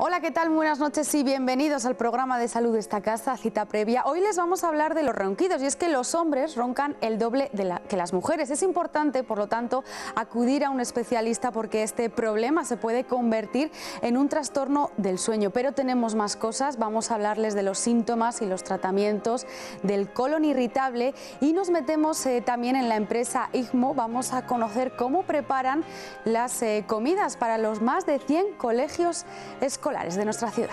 Hola, ¿qué tal? Buenas noches y bienvenidos al programa de salud de esta casa, Cita Previa. Hoy les vamos a hablar de los ronquidos y es que los hombres roncan el doble que las mujeres. Es importante, por lo tanto, acudir a un especialista porque este problema se puede convertir en un trastorno del sueño. Pero tenemos más cosas, vamos a hablarles de los síntomas y los tratamientos del colon irritable y nos metemos también en la empresa IGMO. Vamos a conocer cómo preparan las comidas para los más de 100 colegios escolares de nuestra ciudad.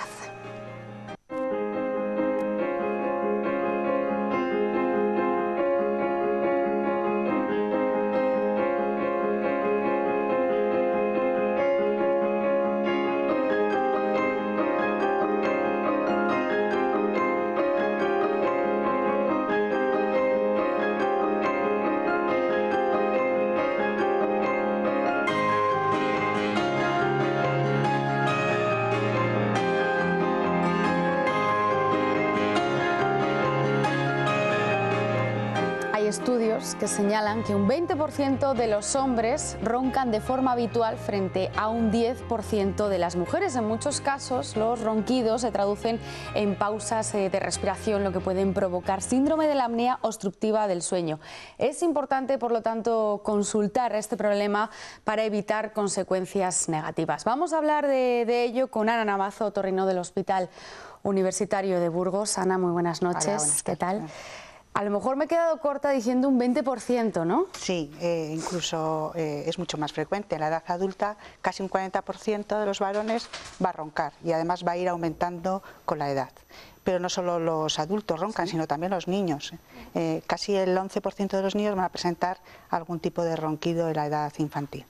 Hay estudios que señalan que un 20% de los hombres roncan de forma habitual frente a un 10% de las mujeres. En muchos casos los ronquidos se traducen en pausas de respiración, lo que pueden provocar síndrome de la apnea obstructiva del sueño. Es importante, por lo tanto, consultar este problema para evitar consecuencias negativas. Vamos a hablar de ello con Ana Navazo, otorrino del Hospital Universitario de Burgos. Ana, muy buenas noches. Hola, buenas ¿Qué tal? tardes. A lo mejor me he quedado corta diciendo un 20%, ¿no? Sí, incluso es mucho más frecuente. En la edad adulta, casi un 40% de los varones va a roncar y además va a ir aumentando con la edad. Pero no solo los adultos roncan, ¿sí?, sino también los niños. Casi el 11% de los niños van a presentar algún tipo de ronquido en la edad infantil.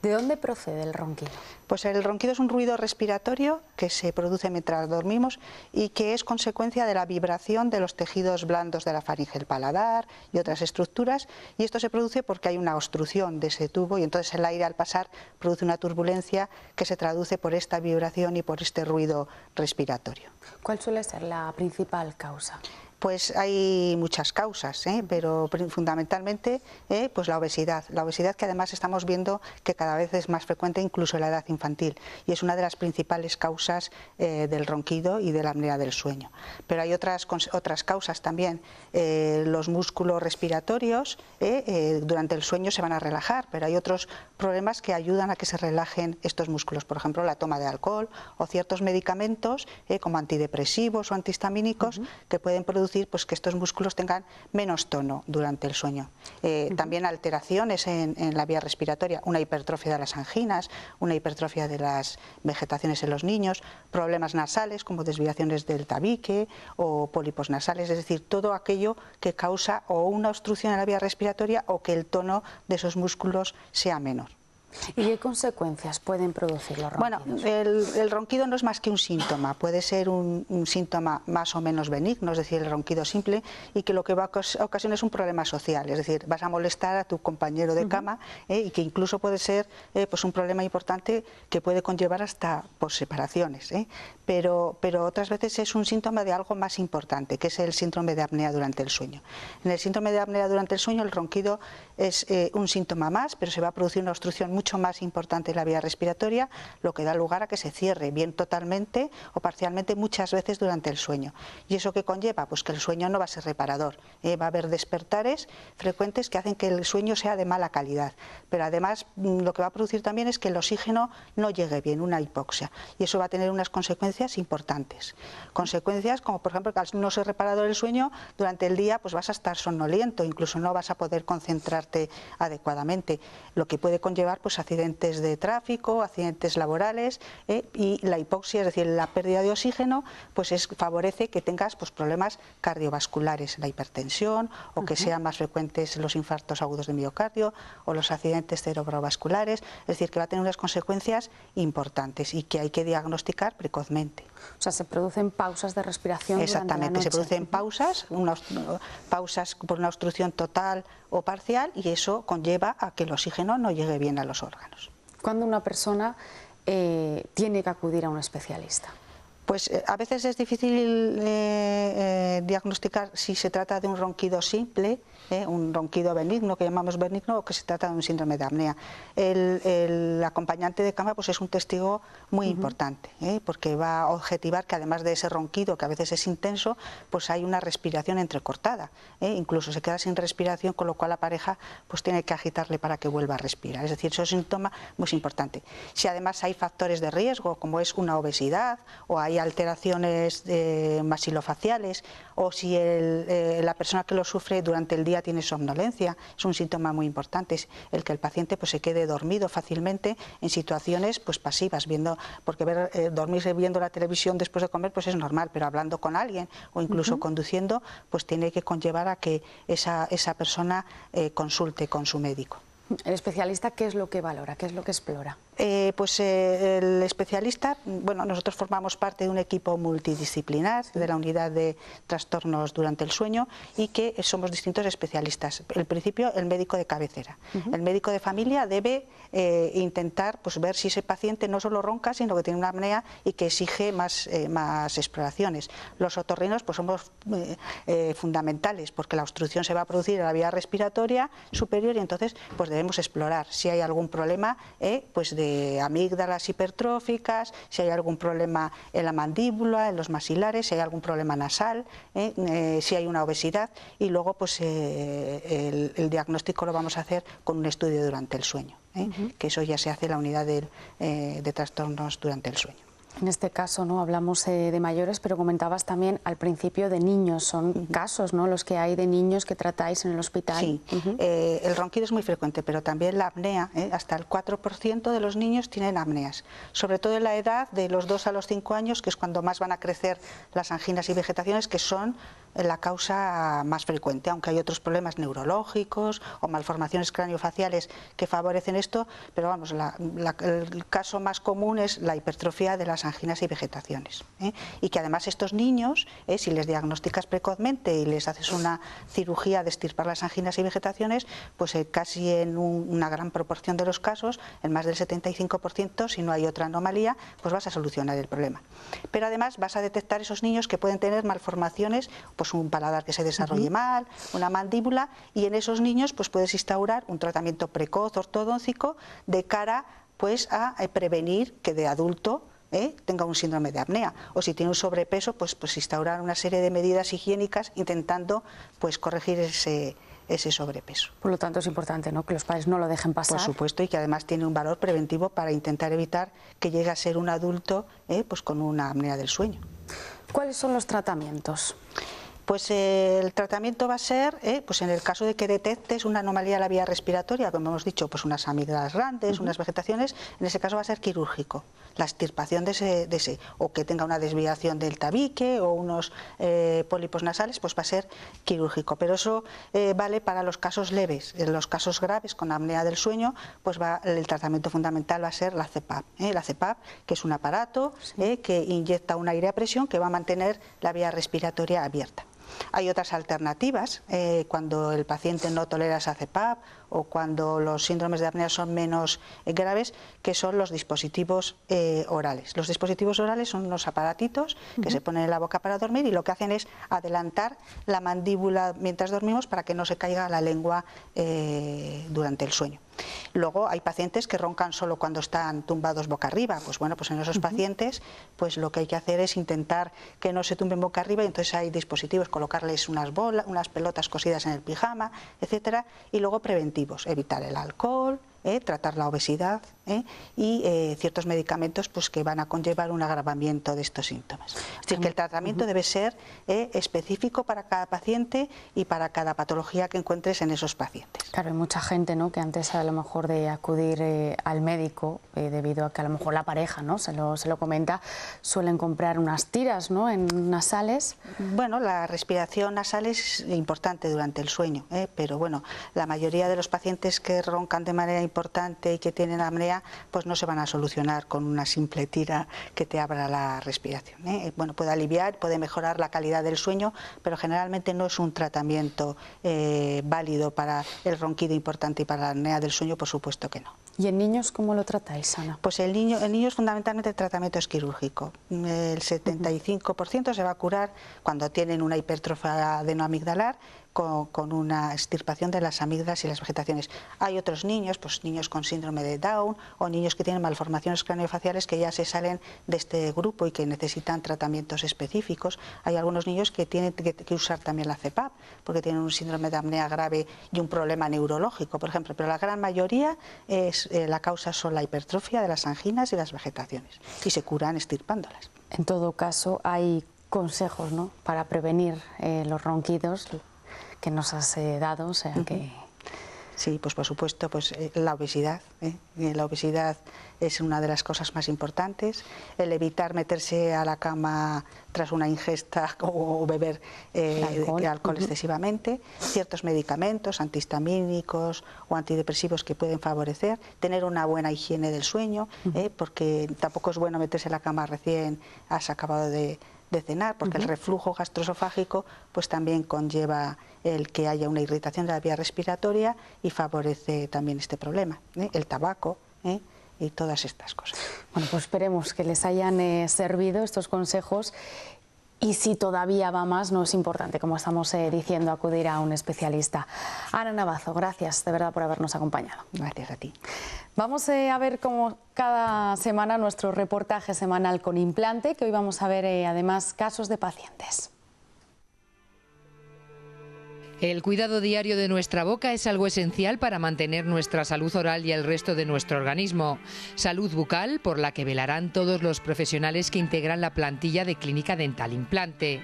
¿De dónde procede el ronquido? Pues el ronquido es un ruido respiratorio que se produce mientras dormimos y que es consecuencia de la vibración de los tejidos blandos de la faringe, el paladar y otras estructuras, y esto se produce porque hay una obstrucción de ese tubo y entonces el aire al pasar produce una turbulencia que se traduce por esta vibración y por este ruido respiratorio. ¿Cuál suele ser la principal causa? Pues hay muchas causas, pero fundamentalmente pues la obesidad que además estamos viendo que cada vez es más frecuente incluso en la edad infantil y es una de las principales causas del ronquido y de la apnea del sueño. Pero hay otras causas también. Los músculos respiratorios durante el sueño se van a relajar, pero hay otros problemas que ayudan a que se relajen estos músculos, por ejemplo la toma de alcohol o ciertos medicamentos como antidepresivos o antihistamínicos que pueden producir pues que estos músculos tengan menos tono durante el sueño. También alteraciones en la vía respiratoria, una hipertrofia de las anginas, una hipertrofia de las vegetaciones en los niños, problemas nasales como desviaciones del tabique o pólipos nasales, es decir, todo aquello que causa o una obstrucción en la vía respiratoria o que el tono de esos músculos sea menor. ¿Y qué consecuencias pueden producir los ronquidos? Bueno, el ronquido no es más que un síntoma, puede ser un síntoma más o menos benigno, es decir, el ronquido simple, y que lo que va a ocasionar es un problema social, es decir, vas a molestar a tu compañero de cama y que incluso puede ser pues un problema importante que puede conllevar hasta separaciones, pero otras veces es un síntoma de algo más importante, que es el síndrome de apnea durante el sueño. En el síndrome de apnea durante el sueño el ronquido es un síntoma más, pero se va a producir una obstrucción mucho más importante en la vía respiratoria, lo que da lugar a que se cierre bien totalmente o parcialmente muchas veces durante el sueño. ¿Y eso qué conlleva? Pues que el sueño no va a ser reparador, va a haber despertares frecuentes que hacen que el sueño sea de mala calidad, pero además lo que va a producir también es que el oxígeno no llegue bien, una hipoxia, y eso va a tener unas consecuencias importantes. Consecuencias como por ejemplo que al no ser reparador el sueño, durante el día pues vas a estar somnoliento, incluso no vas a poder concentrarte adecuadamente, lo que puede conllevar pues accidentes de tráfico, accidentes laborales y la hipoxia, es decir, la pérdida de oxígeno, pues favorece que tengas pues problemas cardiovasculares, la hipertensión o que sean más frecuentes los infartos agudos de miocardio o los accidentes cerebrovasculares, es decir, que va a tener unas consecuencias importantes y que hay que diagnosticar precozmente. O sea, se producen pausas de respiración durante la noche. Exactamente, se producen pausas por una obstrucción total o parcial y eso conlleva a que el oxígeno no llegue bien a los órganos. ¿Cuándo una persona tiene que acudir a un especialista? Pues a veces es difícil diagnosticar si se trata de un ronquido simple, un ronquido benigno, que llamamos benigno, o que se trata de un síndrome de apnea. El acompañante de cama pues es un testigo muy importante, porque va a objetivar que además de ese ronquido, que a veces es intenso, pues hay una respiración entrecortada, incluso se queda sin respiración, con lo cual la pareja pues tiene que agitarle para que vuelva a respirar. Es decir, eso es un síntoma muy importante. Si además hay factores de riesgo, como es una obesidad, o hay alteraciones masilofaciales, o si la persona que lo sufre durante el día tiene somnolencia, es un síntoma muy importante, es el que el paciente pues se quede dormido fácilmente en situaciones pues pasivas, porque dormirse viendo la televisión después de comer pues es normal, pero hablando con alguien o incluso conduciendo, pues tiene que conllevar a que esa persona consulte con su médico. ¿El especialista qué es lo que valora, qué es lo que explora? El especialista, bueno, nosotros formamos parte de un equipo multidisciplinar de la unidad de trastornos durante el sueño y que somos distintos especialistas. En principio, el médico de cabecera. El médico de familia debe intentar pues, ver si ese paciente no solo ronca, sino que tiene una apnea y que exige más exploraciones. Los otorrinos pues somos fundamentales porque la obstrucción se va a producir en la vía respiratoria superior y entonces pues debemos explorar si hay algún problema pues de amígdalas hipertróficas, si hay algún problema en la mandíbula, en los maxilares, si hay algún problema nasal, si hay una obesidad, y luego pues el diagnóstico lo vamos a hacer con un estudio durante el sueño, que eso ya se hace en la unidad de trastornos durante el sueño. En este caso no hablamos de mayores, pero comentabas también al principio de niños. Son casos, ¿no?, los que hay de niños que tratáis en el hospital. Sí, el ronquido es muy frecuente, pero también la apnea, hasta el 4% de los niños tienen apneas, sobre todo en la edad de los 2 a los 5 años, que es cuando más van a crecer las anginas y vegetaciones, que son la causa más frecuente, aunque hay otros problemas neurológicos o malformaciones craniofaciales que favorecen esto, pero vamos, el caso más común es la hipertrofia de las anginas y vegetaciones, y que además estos niños, si les diagnosticas precozmente y les haces una cirugía de extirpar las anginas y vegetaciones, pues casi en una gran proporción de los casos, en más del 75%, si no hay otra anomalía, pues vas a solucionar el problema. Pero además vas a detectar esos niños que pueden tener malformaciones, pues un paladar que se desarrolle mal, una mandíbula, y en esos niños pues puedes instaurar un tratamiento precoz ortodóntico de cara pues a prevenir que de adulto tenga un síndrome de apnea, o si tiene un sobrepeso pues instaurar una serie de medidas higiénicas intentando pues corregir ese sobrepeso. Por lo tanto es importante, ¿no?, que los padres no lo dejen pasar. Por supuesto, y que además tiene un valor preventivo para intentar evitar que llegue a ser un adulto pues con una apnea del sueño. ¿Cuáles son los tratamientos? Pues el tratamiento va a ser, pues en el caso de que detectes una anomalía de la vía respiratoria, como hemos dicho, pues unas amígdalas grandes, unas vegetaciones, en ese caso va a ser quirúrgico, la extirpación de ese, o que tenga una desviación del tabique o unos pólipos nasales, pues va a ser quirúrgico. Pero eso vale para los casos leves. En los casos graves con apnea del sueño, pues el tratamiento fundamental va a ser la CPAP. La CPAP, que es un aparato que inyecta un aire a presión que va a mantener la vía respiratoria abierta. Hay otras alternativas cuando el paciente no tolera esa CPAP o cuando los síndromes de apnea son menos graves, que son los dispositivos orales. Los dispositivos orales son unos aparatitos que se ponen en la boca para dormir y lo que hacen es adelantar la mandíbula mientras dormimos para que no se caiga la lengua durante el sueño. Luego hay pacientes que roncan solo cuando están tumbados boca arriba. Pues bueno, pues en esos pacientes pues lo que hay que hacer es intentar que no se tumben boca arriba, y entonces hay dispositivos, colocarles unas pelotas cosidas en el pijama, etcétera, y luego preventivos, evitar el alcohol, tratar la obesidad y ciertos medicamentos pues que van a conllevar un agravamiento de estos síntomas. Es decir, que el tratamiento debe ser específico para cada paciente y para cada patología que encuentres en esos pacientes. Claro, hay mucha gente, ¿no?, que antes a lo mejor de acudir al médico, debido a que a lo mejor la pareja, ¿no?, se lo comenta, suelen comprar unas tiras, ¿no?, en nasales. Bueno, la respiración nasal es importante durante el sueño, pero bueno, la mayoría de los pacientes que roncan de manera importante y que tienen apnea, pues no se van a solucionar con una simple tira que te abra la respiración. Bueno, puede aliviar, puede mejorar la calidad del sueño, pero generalmente no es un tratamiento válido para el ronquido importante y para la apnea del sueño, por supuesto que no. ¿Y en niños cómo lo tratáis, Ana? Pues el niño fundamentalmente el tratamiento es quirúrgico. El 75% se va a curar cuando tienen una hipertrofia adenoamigdalar con una extirpación de las amígdalas y las vegetaciones. Hay otros niños, pues niños con síndrome de Down o niños que tienen malformaciones craneofaciales que ya se salen de este grupo y que necesitan tratamientos específicos. Hay algunos niños que tienen que usar también la CPAP porque tienen un síndrome de apnea grave y un problema neurológico, por ejemplo, pero la gran mayoría la causa son la hipertrofia de las anginas y las vegetaciones y se curan extirpándolas. En todo caso, hay consejos, ¿no?, para prevenir los ronquidos que nos has dado, o sea que... Sí, pues por supuesto, pues la obesidad. La obesidad es una de las cosas más importantes. El evitar meterse a la cama tras una ingesta o beber alcohol excesivamente. Ciertos medicamentos antihistamínicos o antidepresivos que pueden favorecer. Tener una buena higiene del sueño, porque tampoco es bueno meterse a la cama recién has acabado de cenar, porque el reflujo gastroesofágico pues también conlleva el que haya una irritación de la vía respiratoria y favorece también este problema, el tabaco y todas estas cosas. Bueno, pues esperemos que les hayan servido estos consejos y si todavía va más, no es importante, como estamos diciendo, acudir a un especialista. Ana Navazo, gracias de verdad por habernos acompañado. Gracias a ti. Vamos a ver como cada semana nuestro reportaje semanal con implante, que hoy vamos a ver además casos de pacientes. El cuidado diario de nuestra boca es algo esencial para mantener nuestra salud oral y el resto de nuestro organismo. Salud bucal por la que velarán todos los profesionales que integran la plantilla de Clínica Dental Implante.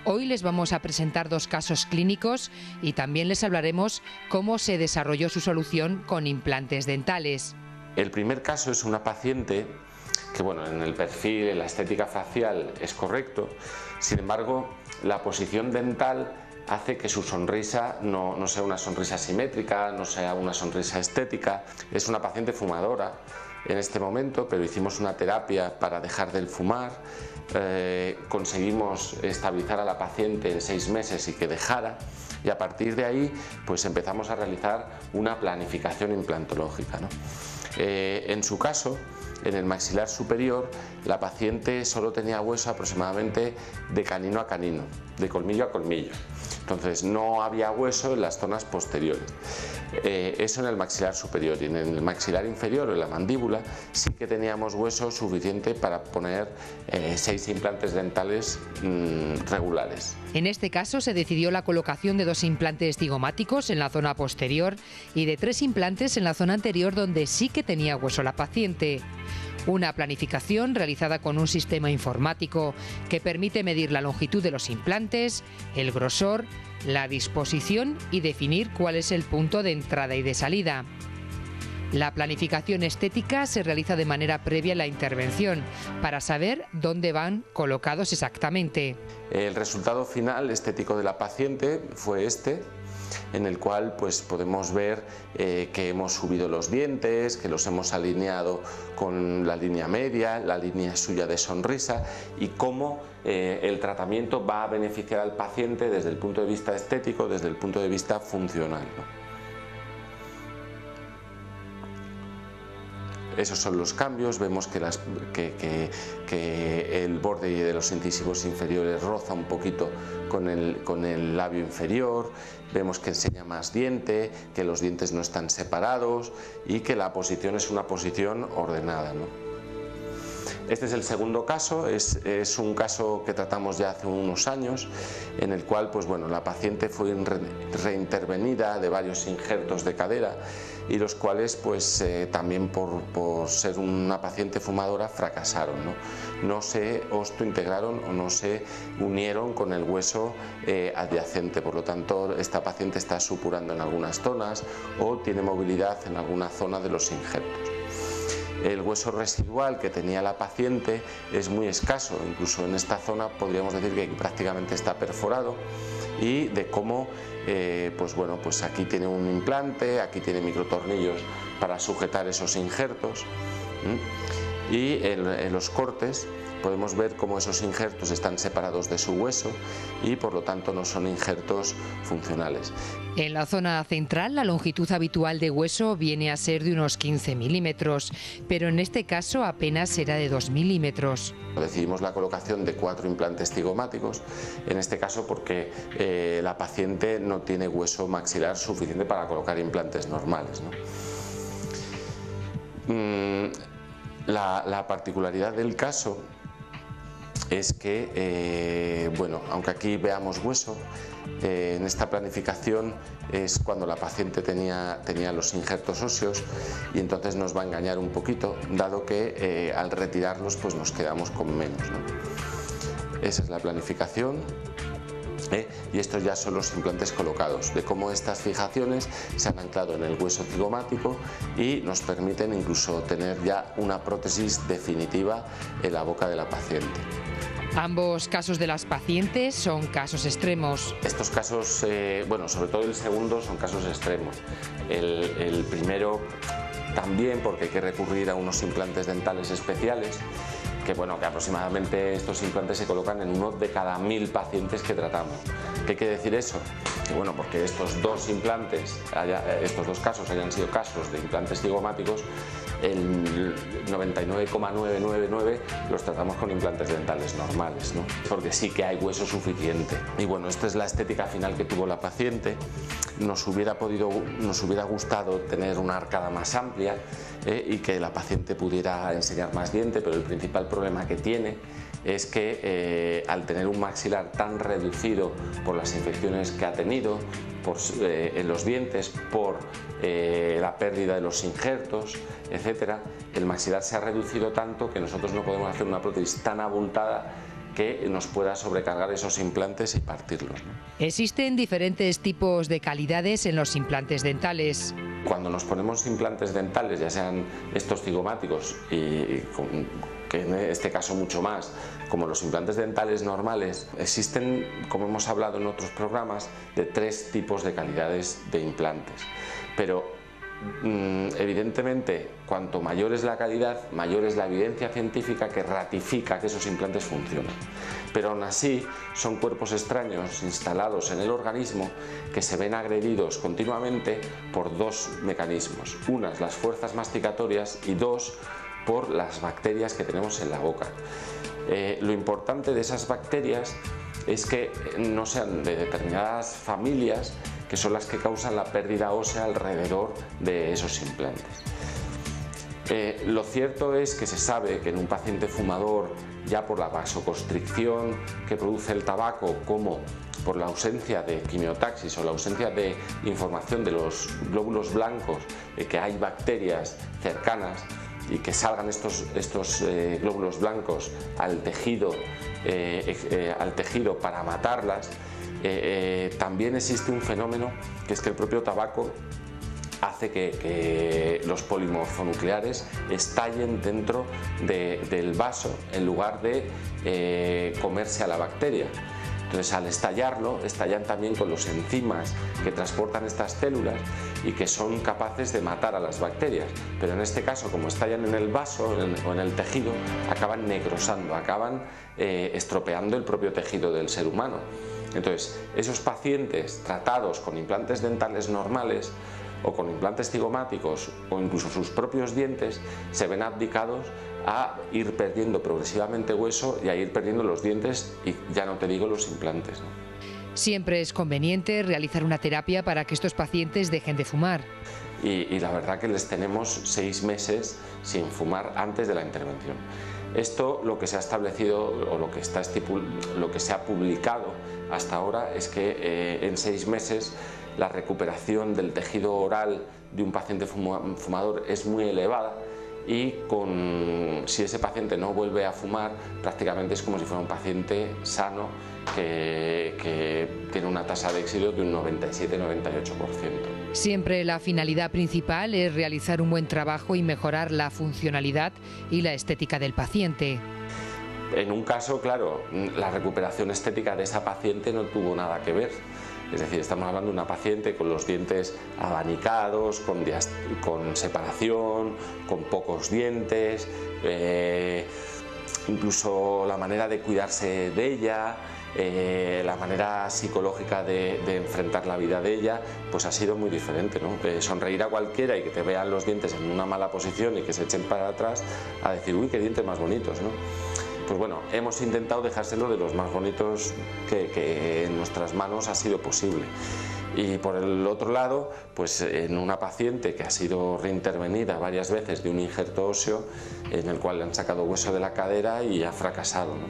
Hoy les vamos a presentar 2 casos clínicos y también les hablaremos cómo se desarrolló su solución con implantes dentales. El primer caso es una paciente que, bueno, en el perfil, en la estética facial es correcto, sin embargo, la posición dental hace que su sonrisa no sea una sonrisa simétrica, no sea una sonrisa estética. Es una paciente fumadora en este momento, pero hicimos una terapia para dejar de fumar, conseguimos estabilizar a la paciente en 6 meses y que dejara, y a partir de ahí pues empezamos a realizar una planificación implantológica, ¿no? En su caso, en el maxilar superior, la paciente solo tenía hueso aproximadamente de canino a canino, de colmillo a colmillo. Entonces no había hueso en las zonas posteriores. Eso en el maxilar superior, y en el maxilar inferior o en la mandíbula sí que teníamos hueso suficiente para poner 6 implantes dentales regulares. En este caso se decidió la colocación de 2 implantes zigomáticos en la zona posterior y de 3 implantes en la zona anterior donde sí que tenía hueso la paciente. Una planificación realizada con un sistema informático que permite medir la longitud de los implantes, el grosor, la disposición y definir cuál es el punto de entrada y de salida. La planificación estética se realiza de manera previa a la intervención para saber dónde van colocados exactamente. El resultado final estético de la paciente fue este, en el cual pues podemos ver que hemos subido los dientes, que los hemos alineado con la línea media, la línea suya de sonrisa, y cómo el tratamiento va a beneficiar al paciente desde el punto de vista estético, desde el punto de vista funcional, ¿no? Esos son los cambios. Vemos que el borde de los incisivos inferiores roza un poquito con el labio inferior, vemos que enseña más diente, que los dientes no están separados y que la posición es una posición ordenada, ¿no? Este es el segundo caso, es un caso que tratamos ya hace unos años, en el cual pues, bueno, la paciente fue reintervenida de varios injertos de cadera y los cuales pues, también por ser una paciente fumadora fracasaron, ¿no? No se osteointegraron o no se unieron con el hueso adyacente, por lo tanto esta paciente está supurando en algunas zonas o tiene movilidad en alguna zona de los injertos. El hueso residual que tenía la paciente es muy escaso, incluso en esta zona podríamos decir que prácticamente está perforado, y de cómo pues bueno, pues aquí tiene un implante, aquí tiene microtornillos para sujetar esos injertos, y en los cortes podemos ver cómo esos injertos están separados de su hueso y por lo tanto no son injertos funcionales. En la zona central, la longitud habitual de hueso viene a ser de unos 15 milímetros, pero en este caso apenas será de 2 milímetros. Decidimos la colocación de 4 implantes cigomáticos, en este caso porque la paciente no tiene hueso maxilar suficiente para colocar implantes normales, ¿no? La particularidad del caso es que, bueno, aunque aquí veamos hueso, en esta planificación es cuando la paciente tenía los injertos óseos y entonces nos va a engañar un poquito, dado que al retirarlos pues nos quedamos con menos, ¿no? Esa es la planificación. Y estos ya son los implantes colocados, de cómo estas fijaciones se han anclado en el hueso cigomático y nos permiten incluso tener ya una prótesis definitiva en la boca de la paciente. Ambos casos de las pacientes son casos extremos. Estos casos, bueno, sobre todo el segundo, son casos extremos. El primero también, porque hay que recurrir a unos implantes dentales especiales, que bueno, que aproximadamente estos implantes se colocan en uno de cada 1000 pacientes que tratamos. ¿Qué quiere decir eso? Que bueno, porque estos dos implantes, estos dos casos hayan sido casos de implantes cigomáticos, el 99,999 los tratamos con implantes dentales normales, ¿no? Porque sí que hay hueso suficiente. Y bueno, esta es la estética final que tuvo la paciente. Nos hubiera gustado tener una arcada más amplia y que la paciente pudiera enseñar más diente, pero el principal problema que tiene es que al tener un maxilar tan reducido por las infecciones que ha tenido en los dientes, por la pérdida de los injertos, etc., el maxilar se ha reducido tanto que nosotros no podemos hacer una prótesis tan abultada que nos pueda sobrecargar esos implantes y partirlos, ¿no? Existen diferentes tipos de calidades en los implantes dentales. Cuando nos ponemos implantes dentales, ya sean estos cigomáticos que en este caso mucho más, como los implantes dentales normales, existen, como hemos hablado en otros programas, de 3 tipos de calidades de implantes. Pero evidentemente, cuanto mayor es la calidad, mayor es la evidencia científica que ratifica que esos implantes funcionan. Pero aún así, son cuerpos extraños instalados en el organismo que se ven agredidos continuamente por 2 mecanismos. Una, las fuerzas masticatorias, y 2, por las bacterias que tenemos en la boca. Lo importante de esas bacterias es que no sean de determinadas familias, que son las que causan la pérdida ósea alrededor de esos implantes. Lo cierto es que se sabe que en un paciente fumador, ya por la vasoconstricción que produce el tabaco, como por la ausencia de quimiotaxis o la ausencia de información de los glóbulos blancos, que hay bacterias cercanas, y que salgan estos glóbulos blancos al tejido para matarlas, también existe un fenómeno que es que el propio tabaco hace que los polimorfonucleares estallen dentro del vaso en lugar de comerse a la bacteria. Entonces, al estallarlo, estallan también con los enzimas que transportan estas células y que son capaces de matar a las bacterias. Pero en este caso, como estallan en el vaso o en el tejido, acaban necrosando, acaban estropeando el propio tejido del ser humano. Entonces, esos pacientes tratados con implantes dentales normales o con implantes cigomáticos o incluso sus propios dientes se ven abdicados a ir perdiendo progresivamente hueso y a ir perdiendo los dientes y ya no te digo los implantes, ¿no? Siempre es conveniente realizar una terapia para que estos pacientes dejen de fumar. Y la verdad que les tenemos 6 meses sin fumar antes de la intervención. Esto, lo que se ha establecido o lo que se ha publicado hasta ahora es que en 6 meses la recuperación del tejido oral de un paciente fumador es muy elevada y si ese paciente no vuelve a fumar, prácticamente es como si fuera un paciente sano que tiene una tasa de éxito de un 97-98%. Siempre la finalidad principal es realizar un buen trabajo y mejorar la funcionalidad y la estética del paciente. En un caso, claro, la recuperación estética de esa paciente no tuvo nada que ver. Es decir, estamos hablando de una paciente con los dientes abanicados, con separación, con pocos dientes, incluso la manera de cuidarse de ella, la manera psicológica de enfrentar la vida de ella, pues ha sido muy diferente, ¿no? Sonreír a cualquiera y que te vean los dientes en una mala posición y que se echen para atrás a decir, uy, qué dientes más bonitos, ¿no? Pues bueno, hemos intentado dejárselo de los más bonitos que en nuestras manos ha sido posible. Y por el otro lado, pues en una paciente que ha sido reintervenida varias veces de un injerto óseo en el cual le han sacado hueso de la cadera y ha fracasado, ¿no?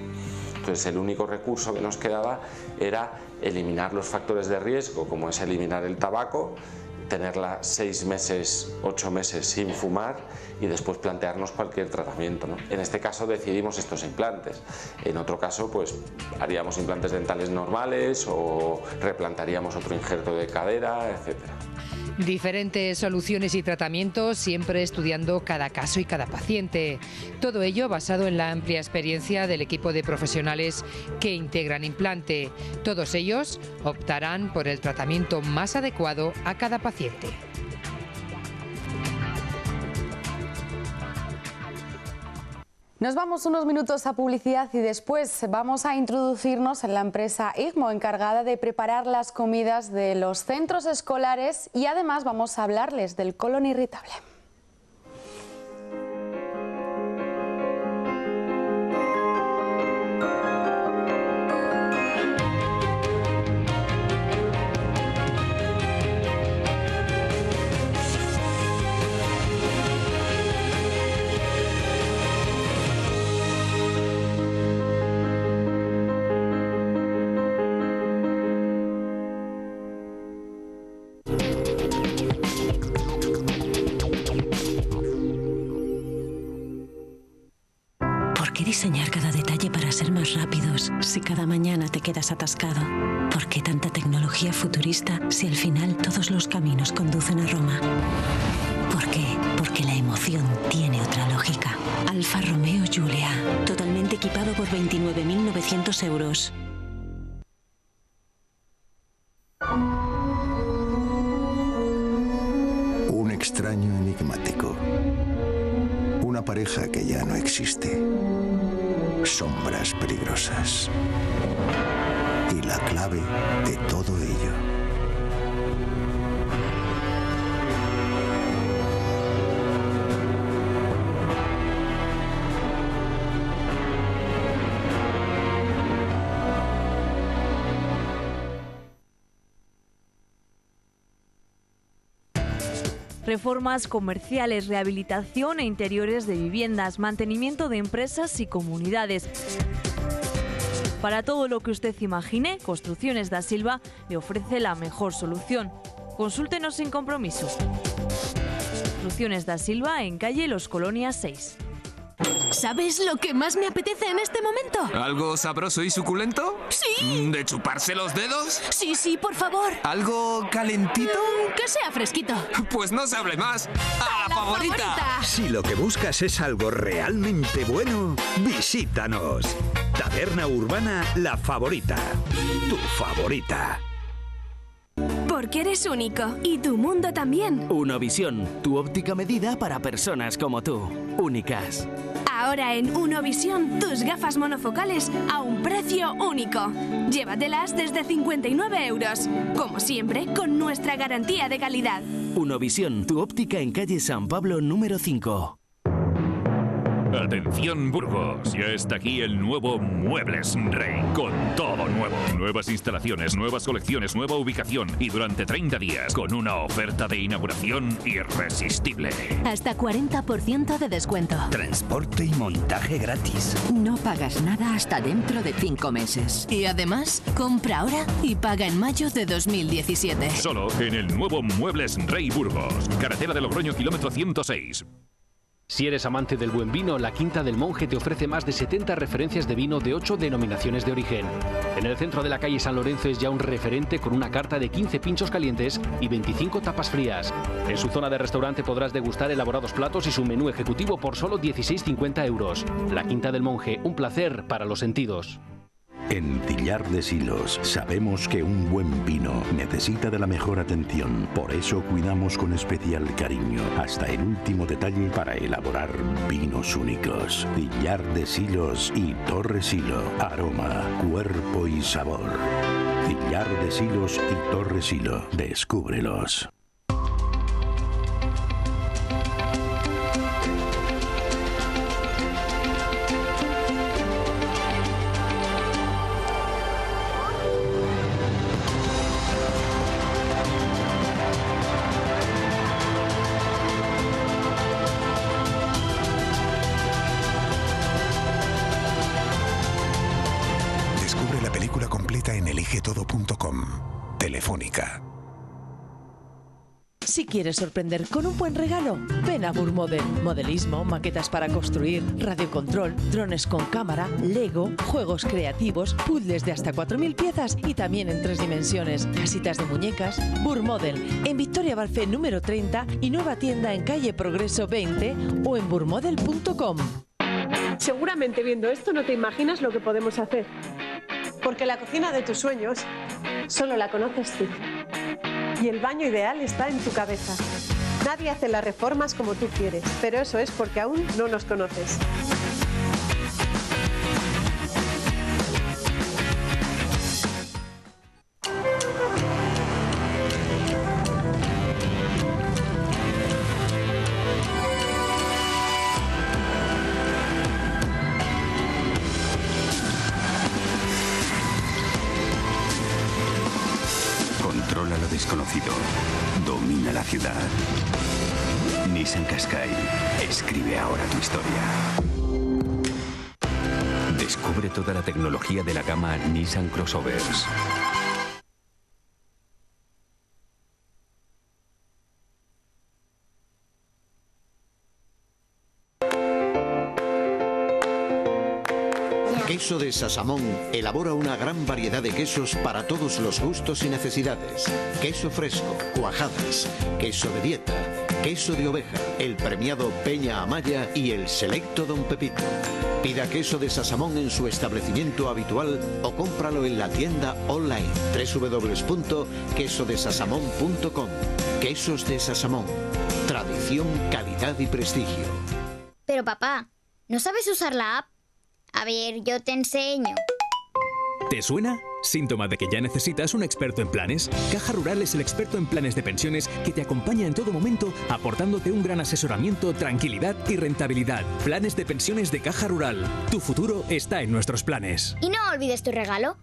Entonces el único recurso que nos quedaba era eliminar los factores de riesgo, como es eliminar el tabaco, tenerla 6 meses, 8 meses sin fumar y después plantearnos cualquier tratamiento, ¿no? En este caso decidimos estos implantes, en otro caso pues haríamos implantes dentales normales o replantaríamos otro injerto de cadera, etcétera. Diferentes soluciones y tratamientos, siempre estudiando cada caso y cada paciente. Todo ello basado en la amplia experiencia del equipo de profesionales que integran Implante. Todos ellos optarán por el tratamiento más adecuado a cada paciente. Nos vamos unos minutos a publicidad y después vamos a introducirnos en la empresa IGMO, encargada de preparar las comidas de los centros escolares, y además vamos a hablarles del colon irritable. Diseñar cada detalle para ser más rápidos si cada mañana te quedas atascado. ¿Por qué tanta tecnología futurista si al final todos los caminos conducen a Roma? ¿Por qué? Porque la emoción tiene otra lógica. Alfa Romeo Giulia, totalmente equipado por 29.900 euros. Un extraño enigmático. Una pareja que ya no existe. Sombras peligrosas. Y la clave de todo ello. Reformas comerciales, rehabilitación e interiores de viviendas, mantenimiento de empresas y comunidades. Para todo lo que usted imagine, Construcciones da Silva le ofrece la mejor solución. Consúltenos sin compromiso. Construcciones da Silva en calle Los Colonias 6. ¿Sabes lo que más me apetece en este momento? ¿Algo sabroso y suculento? ¡Sí! ¿De chuparse los dedos? Sí, sí, por favor. ¿Algo calentito? Que sea fresquito. Pues no se hable más. ¡A la favorita! Si lo que buscas es algo realmente bueno, visítanos. Taberna Urbana La Favorita. Tu favorita. Porque eres único. Y tu mundo también. Unovisión, tu óptica medida para personas como tú. Únicas. Ahora en Unovisión, tus gafas monofocales a un precio único. Llévatelas desde 59 euros. Como siempre, con nuestra garantía de calidad. Unovisión, tu óptica en calle San Pablo número 5. Atención Burgos, ya está aquí el nuevo Muebles Rey, con todo nuevo. Nuevas instalaciones, nuevas colecciones, nueva ubicación y durante 30 días con una oferta de inauguración irresistible. Hasta 40% de descuento. Transporte y montaje gratis. No pagas nada hasta dentro de 5 meses. Y además, compra ahora y paga en mayo de 2017. Solo en el nuevo Muebles Rey Burgos, carretera de Logroño, kilómetro 106. Si eres amante del buen vino, la Quinta del Monje te ofrece más de 70 referencias de vino de 8 denominaciones de origen. En el centro de la calle San Lorenzo es ya un referente con una carta de 15 pinchos calientes y 25 tapas frías. En su zona de restaurante podrás degustar elaborados platos y su menú ejecutivo por solo 16,50 euros. La Quinta del Monje, un placer para los sentidos. En Cillar de Silos sabemos que un buen vino necesita de la mejor atención. Por eso cuidamos con especial cariño hasta el último detalle para elaborar vinos únicos. Cillar de Silos y Torre Silo. Aroma, cuerpo y sabor. Cillar de Silos y Torre Silo. Descúbrelos. Descubre la película completa en eligetodo.com. Telefónica. Si quieres sorprender con un buen regalo, ven a Burmodel. Modelismo, maquetas para construir, radiocontrol, drones con cámara, Lego, juegos creativos, puzzles de hasta 4.000 piezas y también en 3 dimensiones, casitas de muñecas. Burmodel, en Victoria Balfe número 30 y nueva tienda en calle Progreso 20 o en burmodel.com. Seguramente viendo esto no te imaginas lo que podemos hacer. Porque la cocina de tus sueños solo la conoces tú. Y el baño ideal está en tu cabeza. Nadie hace las reformas como tú quieres, pero eso es porque aún no nos conoces. Controla lo desconocido. Domina la ciudad. Nissan Qashqai. Escribe ahora tu historia. Descubre toda la tecnología de la gama Nissan Crossovers. Queso de Sasamón elabora una gran variedad de quesos para todos los gustos y necesidades. Queso fresco, cuajadas, queso de dieta, queso de oveja, el premiado Peña Amaya y el selecto Don Pepito. Pida queso de Sasamón en su establecimiento habitual o cómpralo en la tienda online www.quesodesasamón.com. Quesos de Sasamón. Tradición, calidad y prestigio. Pero papá, ¿no sabes usar la app? A ver, yo te enseño. ¿Te suena? Síntoma de que ya necesitas un experto en planes. Caja Rural es el experto en planes de pensiones que te acompaña en todo momento, aportándote un gran asesoramiento, tranquilidad y rentabilidad. Planes de pensiones de Caja Rural. Tu futuro está en nuestros planes. Y no olvides tu regalo.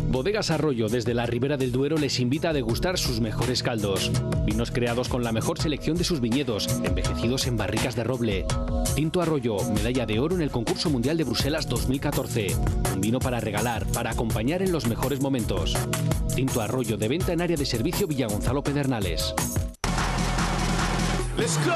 Bodegas Arroyo, desde la Ribera del Duero, les invita a degustar sus mejores caldos. Vinos creados con la mejor selección de sus viñedos, envejecidos en barricas de roble. Tinto Arroyo, medalla de oro en el Concurso Mundial de Bruselas 2014. Un vino para regalar, para acompañar en los mejores momentos. Tinto Arroyo, de venta en área de servicio Villagonzalo Pedernales. Let's go.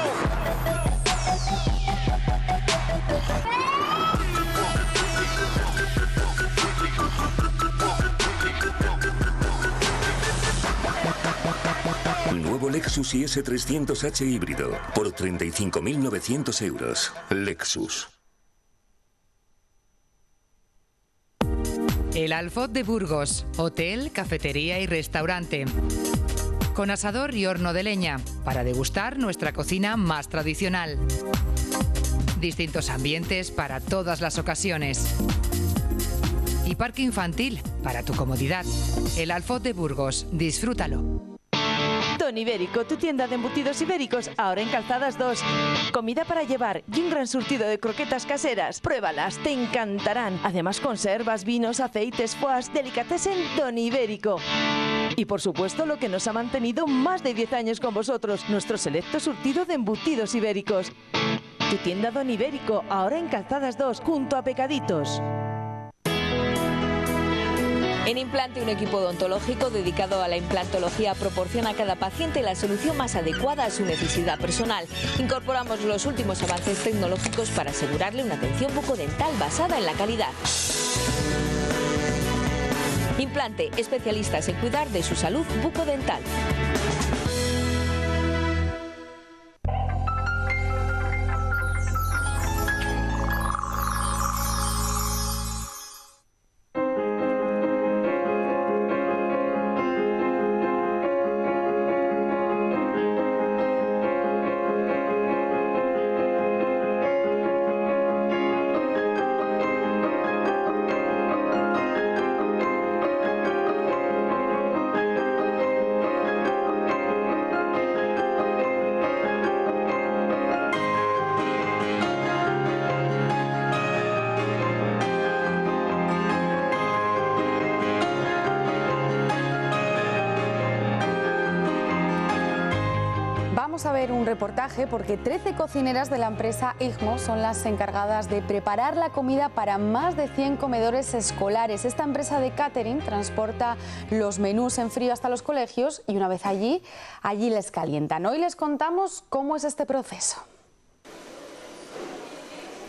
Nuevo Lexus IS 300H híbrido por 35.900 euros. Lexus. El Alfot de Burgos, hotel, cafetería y restaurante. Con asador y horno de leña, para degustar nuestra cocina más tradicional. Distintos ambientes para todas las ocasiones. Y parque infantil, para tu comodidad. El Alfot de Burgos, disfrútalo. Don Ibérico, tu tienda de embutidos ibéricos, ahora en Calzadas 2. Comida para llevar y un gran surtido de croquetas caseras. Pruébalas, te encantarán. Además, conservas, vinos, aceites, foies, delicatessen Don Ibérico. Y por supuesto, lo que nos ha mantenido más de 10 años con vosotros, nuestro selecto surtido de embutidos ibéricos. Tu tienda Don Ibérico, ahora en Calzadas 2, junto a Pecaditos. En Implante, un equipo odontológico dedicado a la implantología proporciona a cada paciente la solución más adecuada a su necesidad personal. Incorporamos los últimos avances tecnológicos para asegurarle una atención bucodental basada en la calidad. Implante, especialistas en cuidar de su salud bucodental. Vamos a ver un reportaje porque 13 cocineras de la empresa IGMO son las encargadas de preparar la comida para más de 100 comedores escolares. Esta empresa de catering transporta los menús en frío hasta los colegios y una vez allí les calientan. Hoy les contamos cómo es este proceso.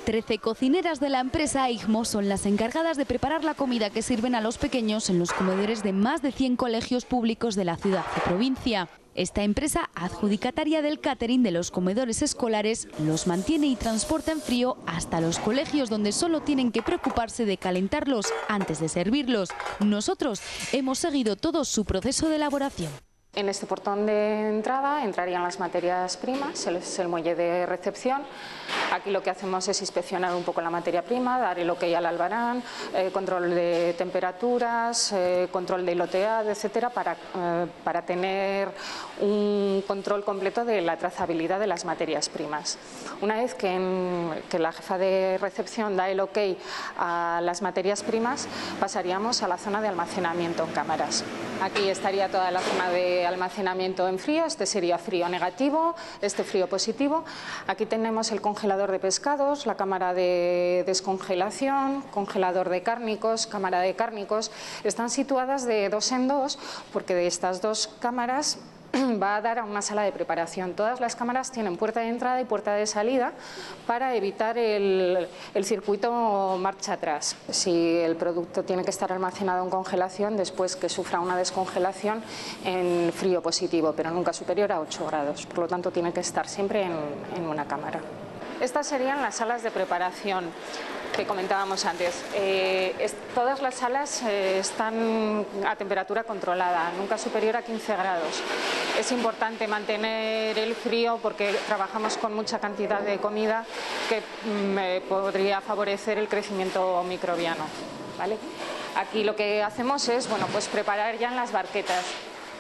13 cocineras de la empresa IGMO son las encargadas de preparar la comida que sirven a los pequeños en los comedores de más de 100 colegios públicos de la ciudad y provincia. Esta empresa, adjudicataria del catering de los comedores escolares, los mantiene y transporta en frío hasta los colegios, donde solo tienen que preocuparse de calentarlos antes de servirlos. Nosotros hemos seguido todo su proceso de elaboración. En este portón de entrada entrarían las materias primas, es el muelle de recepción. Aquí lo que hacemos es inspeccionar un poco la materia prima, dar el ok al albarán, control de temperaturas, control de loteado, etcétera, para tener un control completo de la trazabilidad de las materias primas. Una vez que la jefa de recepción da el ok a las materias primas, pasaríamos a la zona de almacenamiento en cámaras. Aquí estaría toda la zona de almacenamiento en frío, este sería frío negativo, este frío positivo. Aquí tenemos el congelador de pescados, la cámara de descongelación, congelador de cárnicos, cámara de cárnicos. Están situadas de dos en dos porque de estas dos cámaras va a dar a una sala de preparación. Todas las cámaras tienen puerta de entrada y puerta de salida para evitar el circuito marcha atrás. Si el producto tiene que estar almacenado en congelación, después que sufra una descongelación en frío positivo, pero nunca superior a 8 grados. Por lo tanto, tiene que estar siempre en una cámara. Estas serían las salas de preparación que comentábamos antes. Todas las salas están a temperatura controlada, nunca superior a 15 grados. Es importante mantener el frío porque trabajamos con mucha cantidad de comida que podría favorecer el crecimiento microbiano, ¿vale? Aquí lo que hacemos es pues preparar ya en las barquetas.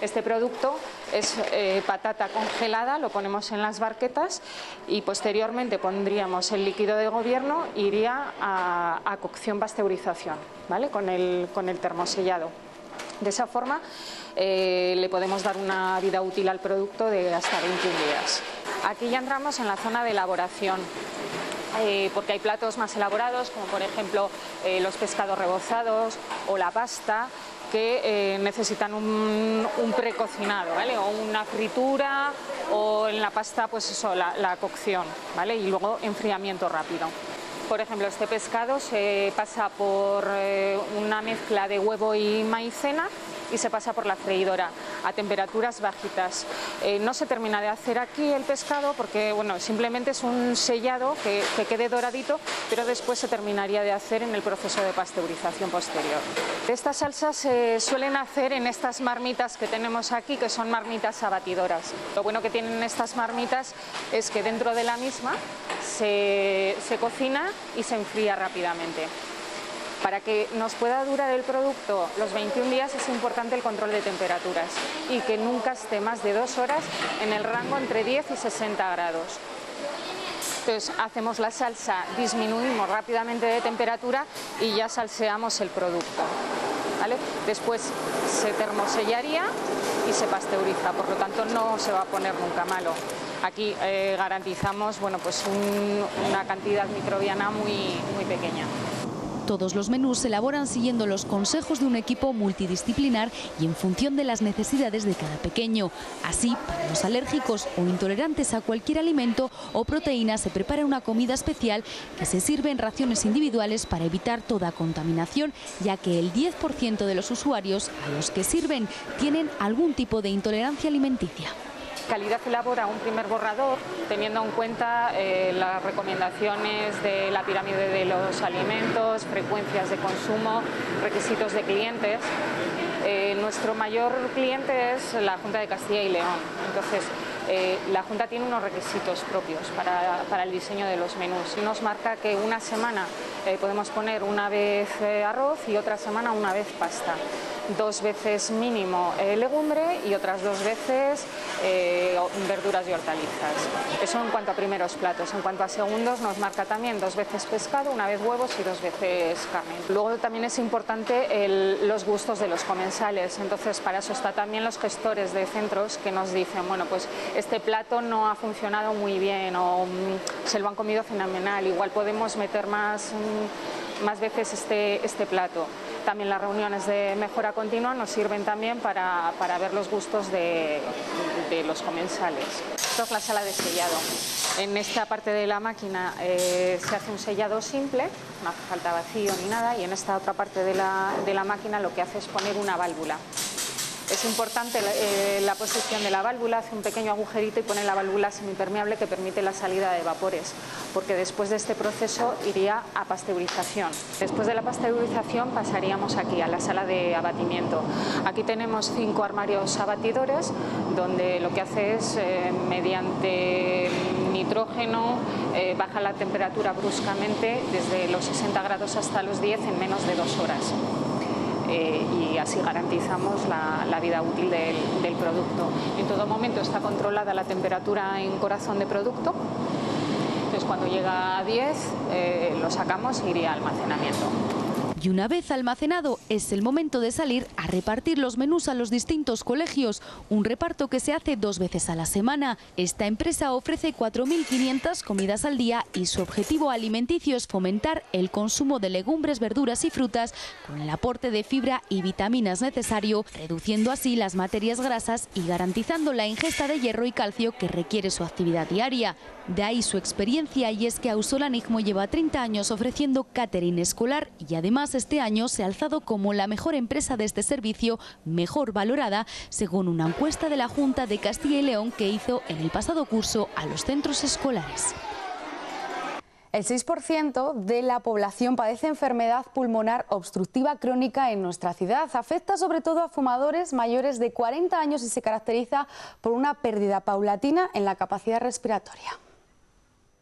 Este producto es patata congelada, lo ponemos en las barquetas y posteriormente pondríamos el líquido de gobierno e iría a cocción pasteurización, ¿vale? Con el termosellado. De esa forma le podemos dar una vida útil al producto de hasta 21 días. Aquí ya entramos en la zona de elaboración. Porque hay platos más elaborados, como por ejemplo los pescados rebozados o la pasta, que necesitan un precocinado, ¿vale? O una fritura, o en la pasta pues eso, la cocción, ¿vale? Y luego enfriamiento rápido. Por ejemplo, este pescado se pasa por una mezcla de huevo y maicena y se pasa por la freidora a temperaturas bajitas. No se termina de hacer aquí el pescado porque simplemente es un sellado que quede doradito, pero después se terminaría de hacer en el proceso de pasteurización posterior. Estas salsas se suelen hacer en estas marmitas que tenemos aquí, que son marmitas abatidoras. Lo bueno que tienen estas marmitas es que dentro de la misma se cocina y se enfría rápidamente. Para que nos pueda durar el producto los 21 días es importante el control de temperaturas y que nunca esté más de 2 horas en el rango entre 10 y 60 grados. Entonces hacemos la salsa, disminuimos rápidamente de temperatura y ya salseamos el producto, ¿vale? Después se termosellaría y se pasteuriza, por lo tanto no se va a poner nunca malo. Aquí garantizamos una cantidad microbiana muy pequeña. Todos los menús se elaboran siguiendo los consejos de un equipo multidisciplinar y en función de las necesidades de cada pequeño. Así, para los alérgicos o intolerantes a cualquier alimento o proteína se prepara una comida especial que se sirve en raciones individuales para evitar toda contaminación, ya que el 10% de los usuarios a los que sirven tienen algún tipo de intolerancia alimenticia. Calidad elabora un primer borrador teniendo en cuenta las recomendaciones de la pirámide de los alimentos, frecuencias de consumo, requisitos de clientes. Nuestro mayor cliente es la Junta de Castilla y León, entonces la Junta tiene unos requisitos propios para el diseño de los menús. Nos marca que una semana podemos poner una vez arroz y otra semana una vez pasta. 2 veces mínimo legumbre y otras 2 veces verduras y hortalizas. Eso en cuanto a primeros platos. En cuanto a segundos nos marca también 2 veces pescado, 1 vez huevos y 2 veces carne. Luego también es importante los gustos de los comensales. Entonces para eso está también los gestores de centros que nos dicen, este plato no ha funcionado muy bien o se lo han comido fenomenal, igual podemos meter más veces este plato. También las reuniones de mejora continua nos sirven también para ver los gustos de los comensales. Esto es la sala de sellado. En esta parte de la máquina se hace un sellado simple, no hace falta vacío ni nada, y en esta otra parte de la máquina lo que hace es poner una válvula. Es importante la posición de la válvula, hace un pequeño agujerito y pone la válvula semipermeable que permite la salida de vapores, porque después de este proceso iría a pasteurización. Después de la pasteurización pasaríamos aquí a la sala de abatimiento. Aquí tenemos 5 armarios abatidores donde lo que hace es, mediante nitrógeno, baja la temperatura bruscamente desde los 60 grados hasta los 10 en menos de 2 horas. Y así garantizamos la vida útil del producto. En todo momento está controlada la temperatura en corazón de producto, entonces cuando llega a 10 lo sacamos e iría a almacenamiento. Y una vez almacenado, es el momento de salir a repartir los menús a los distintos colegios, un reparto que se hace 2 veces a la semana. Esta empresa ofrece 4.500 comidas al día y su objetivo alimenticio es fomentar el consumo de legumbres, verduras y frutas con el aporte de fibra y vitaminas necesario, reduciendo así las materias grasas y garantizando la ingesta de hierro y calcio que requiere su actividad diaria. De ahí su experiencia, y es que Ausolan Igmo lleva 30 años ofreciendo catering escolar y además este año se ha alzado como la mejor empresa de este servicio, mejor valorada, según una encuesta de la Junta de Castilla y León que hizo en el pasado curso a los centros escolares. El 6% de la población padece enfermedad pulmonar obstructiva crónica en nuestra ciudad. Afecta sobre todo a fumadores mayores de 40 años y se caracteriza por una pérdida paulatina en la capacidad respiratoria.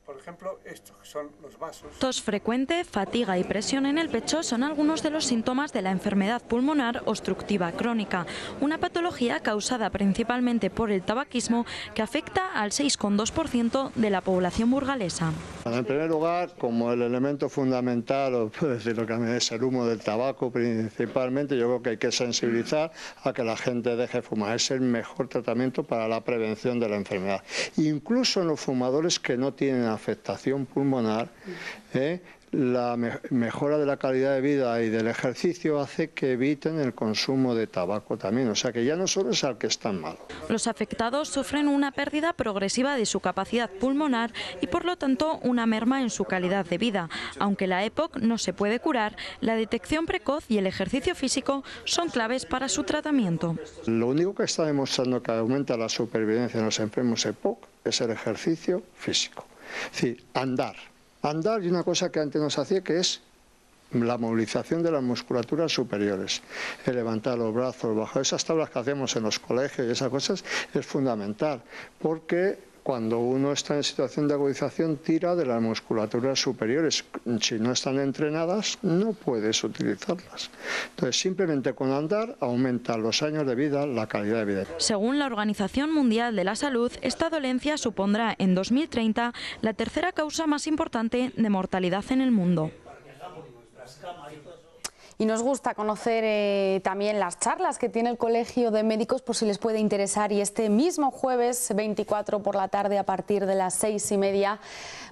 Por ejemplo, estos que son los vasos. Tos frecuente, fatiga y presión en el pecho son algunos de los síntomas de la enfermedad pulmonar obstructiva crónica, una patología causada principalmente por el tabaquismo que afecta al 6,2% de la población burgalesa. En primer lugar, como el elemento fundamental, o puedo decir lo que a mí es el humo del tabaco principalmente, yo creo que hay que sensibilizar a que la gente deje de fumar. Es el mejor tratamiento para la prevención de la enfermedad. Incluso en los fumadores que no tienen afectación pulmonar, la mejora de la calidad de vida y del ejercicio hace que eviten el consumo de tabaco también, o sea que ya no solo es al que están mal. Los afectados sufren una pérdida progresiva de su capacidad pulmonar y por lo tanto una merma en su calidad de vida. Aunque la EPOC no se puede curar, la detección precoz y el ejercicio físico son claves para su tratamiento. Lo único que está demostrando que aumenta la supervivencia en los enfermos EPOC es el ejercicio físico. Es decir, andar y una cosa que antes nos hacía, que es la movilización de las musculaturas superiores, el levantar los brazos, bajar esas tablas que hacemos en los colegios y esas cosas es fundamental, porque cuando uno está en situación de agudización tira de las musculaturas superiores. Si no están entrenadas no puedes utilizarlas. Entonces simplemente con andar aumenta los años de vida, la calidad de vida. Según la Organización Mundial de la Salud, esta dolencia supondrá en 2030 la tercera causa más importante de mortalidad en el mundo. Y nos gusta conocer también las charlas que tiene el Colegio de Médicos por si les puede interesar, y este mismo jueves 24 por la tarde a partir de las 6:30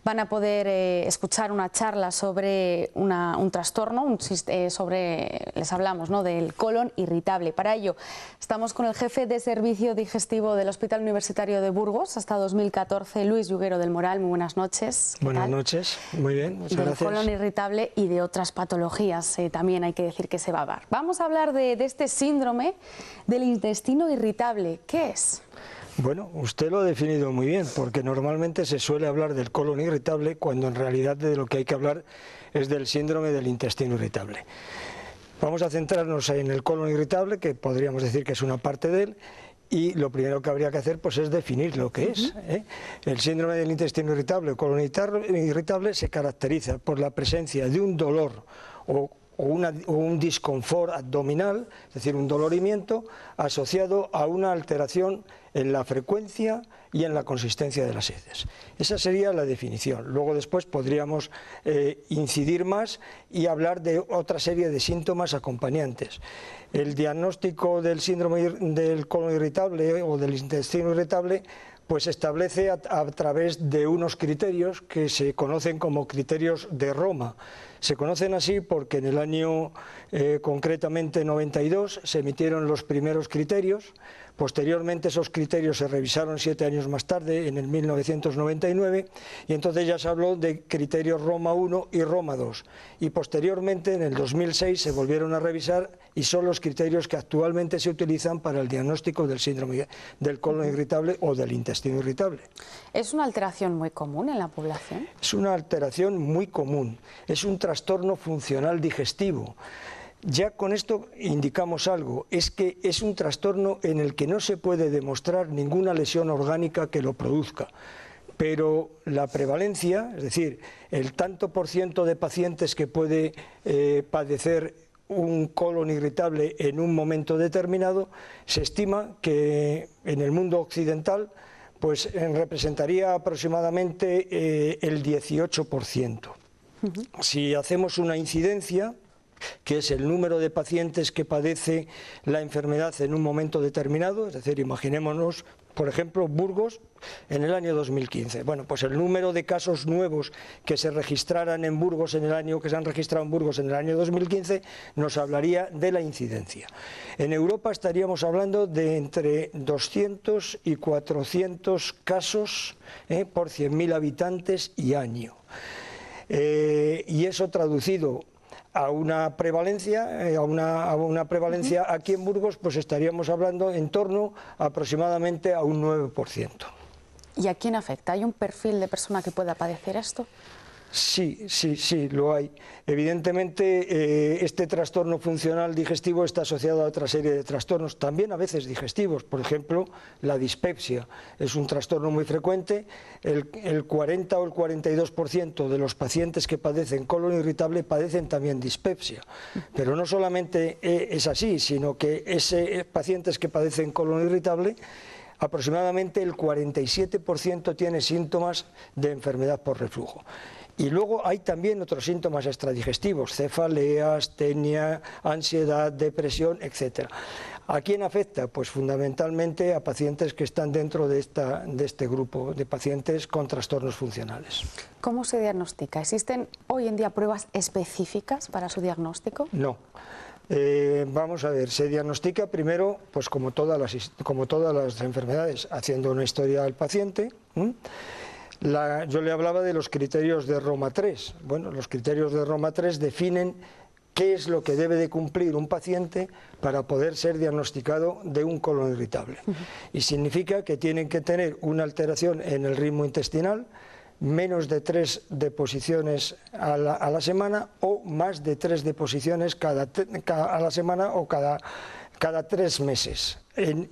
van a poder escuchar una charla sobre un trastorno, les hablamos, ¿no?, del colon irritable. Para ello estamos con el jefe de servicio digestivo del Hospital Universitario de Burgos hasta 2014, Luis Yuguero del Moral. Muy buenas noches. Buenas noches, muy bien, muchas gracias. Del colon irritable y de otras patologías también hay que decir que se va a dar. Vamos a hablar de este síndrome del intestino irritable. ¿Qué es? Bueno, usted lo ha definido muy bien, porque normalmente se suele hablar del colon irritable cuando en realidad de lo que hay que hablar es del síndrome del intestino irritable. Vamos a centrarnos en el colon irritable, que podríamos decir que es una parte de él, y lo primero que habría que hacer pues es definir lo que es. El síndrome del intestino irritable o colon irritable se caracteriza por la presencia de un dolor o un disconfort abdominal, es decir, un dolorimiento asociado a una alteración en la frecuencia y en la consistencia de las heces. Esa sería la definición. Luego después podríamos incidir más y hablar de otra serie de síntomas acompañantes. El diagnóstico del síndrome del colon irritable o del intestino irritable pues establece a través de unos criterios que se conocen como criterios de Roma. Se conocen así porque en el año concretamente 92 se emitieron los primeros criterios. Posteriormente esos criterios se revisaron 7 años más tarde, en el 1999, y entonces ya se habló de criterios Roma I y Roma II. Y posteriormente, en el 2006, se volvieron a revisar y son los criterios que actualmente se utilizan para el diagnóstico del síndrome del colon irritable o del intestino irritable. ¿Es una alteración muy común en la población? Es una alteración muy común, es un trastorno funcional digestivo. Ya con esto indicamos algo, es que es un trastorno en el que no se puede demostrar ninguna lesión orgánica que lo produzca, pero la prevalencia, es decir, el tanto por ciento de pacientes que puede padecer un colon irritable en un momento determinado, se estima que en el mundo occidental pues representaría aproximadamente el 18%. Si hacemos una incidencia, que es el número de pacientes que padece la enfermedad en un momento determinado, es decir, imaginémonos, por ejemplo, Burgos en el año 2015. Bueno, pues el número de casos nuevos que se registraran en Burgos en el año que se han registrado en Burgos en el año 2015 nos hablaría de la incidencia. En Europa estaríamos hablando de entre 200 y 400 casos por 100.000 habitantes y año. Y eso traducido a una prevalencia, aquí en Burgos, pues estaríamos hablando en torno aproximadamente a un 9%. ¿Y a quién afecta? ¿Hay un perfil de persona que pueda padecer esto? Sí, lo hay. Evidentemente, este trastorno funcional digestivo está asociado a otra serie de trastornos, también a veces digestivos. Por ejemplo, la dispepsia es un trastorno muy frecuente. El 40 o el 42% de los pacientes que padecen colon irritable padecen también dispepsia. Pero no solamente es así, sino que pacientes que padecen colon irritable, aproximadamente el 47% tiene síntomas de enfermedad por reflujo. Y luego hay también otros síntomas extradigestivos, cefaleas, tenia, ansiedad, depresión, etc. ¿A quién afecta? Pues fundamentalmente a pacientes que están dentro de este grupo de pacientes con trastornos funcionales. ¿Cómo se diagnostica? ¿Existen hoy en día pruebas específicas para su diagnóstico? No. Vamos a ver, se diagnostica primero, pues como todas las enfermedades, haciendo una historia al paciente. Yo le hablaba de los criterios de Roma III. Bueno, los criterios de Roma III definen qué es lo que debe de cumplir un paciente para poder ser diagnosticado de un colon irritable. Y significa que tienen que tener una alteración en el ritmo intestinal, menos de 3 deposiciones a la semana o más de 3 deposiciones a la semana o cada 3 meses.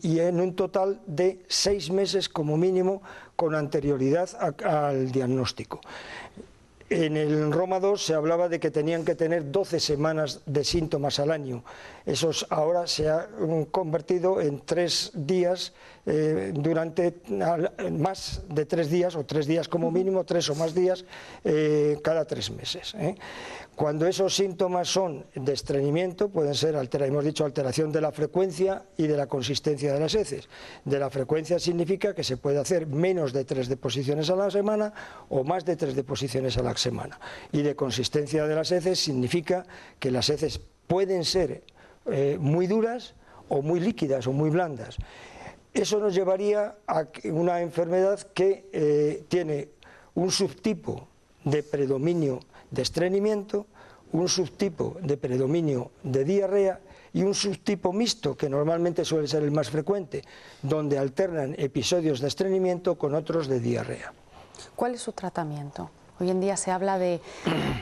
Y en un total de 6 meses como mínimo con anterioridad al diagnóstico. En el Roma II se hablaba de que tenían que tener 12 semanas de síntomas al año. Esos ahora se ha convertido en 3 días durante más de 3 días, o 3 días como mínimo, 3 o más días cada 3 meses. Cuando esos síntomas son de estreñimiento, pueden ser, hemos dicho, alteración de la frecuencia y de la consistencia de las heces. De la frecuencia significa que se puede hacer menos de 3 deposiciones a la semana o más de 3 deposiciones a la semana. Y de consistencia de las heces significa que las heces pueden ser muy duras o muy líquidas o muy blandas. Eso nos llevaría a una enfermedad que tiene un subtipo de predominio de estreñimiento, un subtipo de predominio de diarrea y un subtipo mixto, que normalmente suele ser el más frecuente, donde alternan episodios de estreñimiento con otros de diarrea. ¿Cuál es su tratamiento? Hoy en día se habla de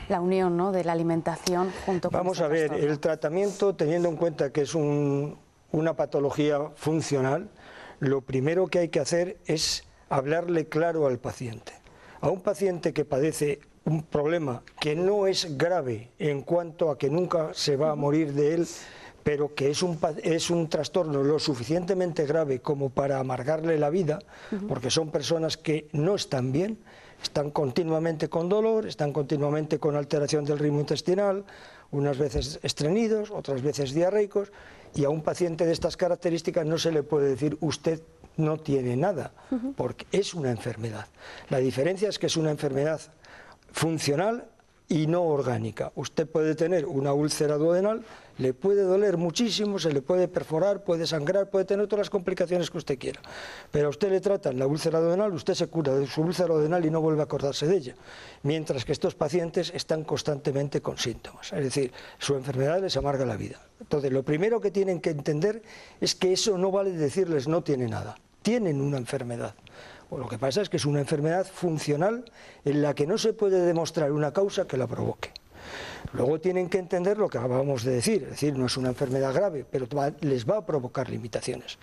la unión, ¿no?, de la alimentación junto con... Vamos a ver, el tratamiento, teniendo en cuenta que es una patología funcional, lo primero que hay que hacer es hablarle claro al paciente. A un paciente que padece un problema que no es grave en cuanto a que nunca se va a morir de él, pero que es un trastorno lo suficientemente grave como para amargarle la vida, porque son personas que no están bien, están continuamente con dolor, están continuamente con alteración del ritmo intestinal, unas veces estreñidos, otras veces diarreicos, y a un paciente de estas características no se le puede decir usted no tiene nada, porque es una enfermedad. La diferencia es que es una enfermedad funcional y no orgánica. Usted puede tener una úlcera duodenal, le puede doler muchísimo, se le puede perforar, puede sangrar, puede tener todas las complicaciones que usted quiera. Pero a usted le tratan la úlcera duodenal, usted se cura de su úlcera duodenal y no vuelve a acordarse de ella. Mientras que estos pacientes están constantemente con síntomas. Es decir, su enfermedad les amarga la vida. Entonces, lo primero que tienen que entender es que eso no vale decirles no tiene nada. Tienen una enfermedad. Lo que pasa es que es una enfermedad funcional en la que no se puede demostrar una causa que la provoque. Luego tienen que entender lo que acabamos de decir, es decir, no es una enfermedad grave, pero les va a provocar limitaciones.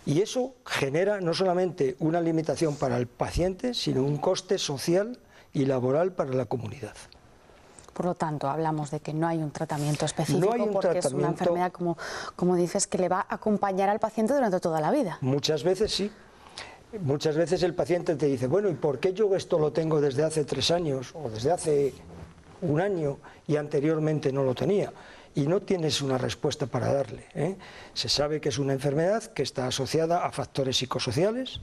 Y eso genera no solamente una limitación para el paciente, sino un coste social y laboral para la comunidad. Por lo tanto, hablamos de que no hay un tratamiento específico, no hay un porque es una enfermedad, como dices, que le va a acompañar al paciente durante toda la vida. Muchas veces sí. Muchas veces el paciente te dice, bueno, ¿y por qué yo esto lo tengo desde hace 3 años o desde hace 1 año y anteriormente no lo tenía? Y no tienes una respuesta para darle, ¿eh? Se sabe que es una enfermedad que está asociada a factores psicosociales,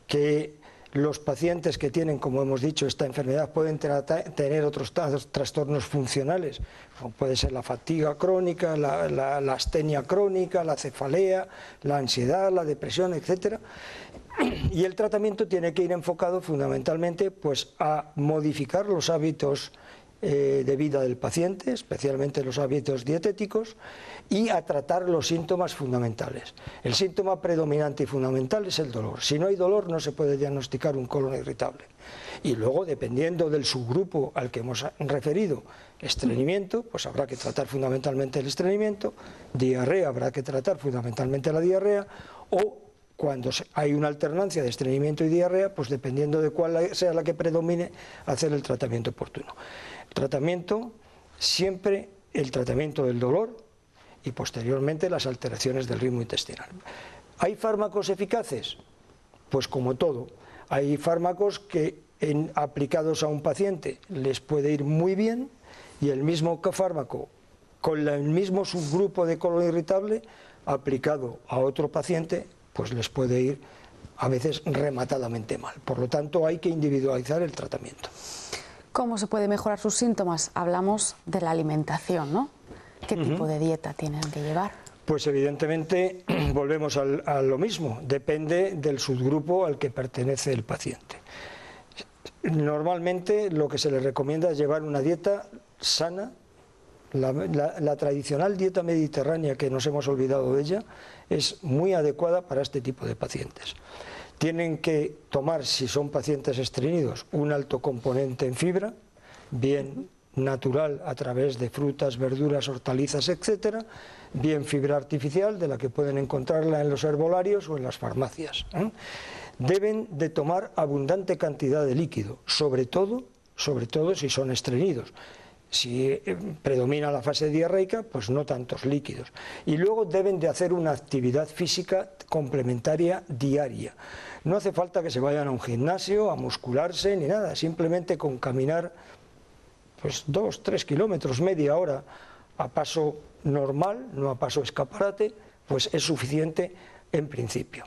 que los pacientes que tienen, como hemos dicho, esta enfermedad pueden tener otros trastornos funcionales, como puede ser la fatiga crónica, la astenia crónica, la cefalea, la ansiedad, la depresión, etcétera. Y el tratamiento tiene que ir enfocado fundamentalmente pues, a modificar los hábitos de vida del paciente, especialmente los hábitos dietéticos, y a tratar los síntomas fundamentales. El síntoma predominante y fundamental es el dolor. Si no hay dolor no se puede diagnosticar un colon irritable. Y luego, dependiendo del subgrupo al que hemos referido, estreñimiento, pues habrá que tratar fundamentalmente el estreñimiento, diarrea, habrá que tratar fundamentalmente la diarrea, o cuando hay una alternancia de estreñimiento y diarrea, pues dependiendo de cuál sea la que predomine, hacer el tratamiento oportuno. Tratamiento, siempre el tratamiento del dolor y posteriormente las alteraciones del ritmo intestinal. ¿Hay fármacos eficaces? Pues como todo, hay fármacos que aplicados a un paciente les puede ir muy bien y el mismo fármaco con el mismo subgrupo de colon irritable aplicado a otro paciente pues les puede ir a veces rematadamente mal. Por lo tanto, hay que individualizar el tratamiento. ¿Cómo se puede mejorar sus síntomas? Hablamos de la alimentación, ¿no? ¿Qué tipo de dieta tienen que llevar? Pues evidentemente volvemos a lo mismo, depende del subgrupo al que pertenece el paciente. Normalmente lo que se le recomienda es llevar una dieta sana. La tradicional dieta mediterránea, que nos hemos olvidado de ella, es muy adecuada para este tipo de pacientes. Tienen que tomar, si son pacientes estreñidos, un alto componente en fibra, bien natural a través de frutas, verduras, hortalizas, etcétera, bien fibra artificial, de la que pueden encontrarla en los herbolarios o en las farmacias. Deben de tomar abundante cantidad de líquido, sobre todo si son estreñidos. Si predomina la fase diarreica, pues no tantos líquidos. Y luego deben de hacer una actividad física complementaria diaria. No hace falta que se vayan a un gimnasio, a muscularse, ni nada. Simplemente con caminar pues 2-3 kilómetros, media hora, a paso normal, no a paso escaparate, pues es suficiente en principio.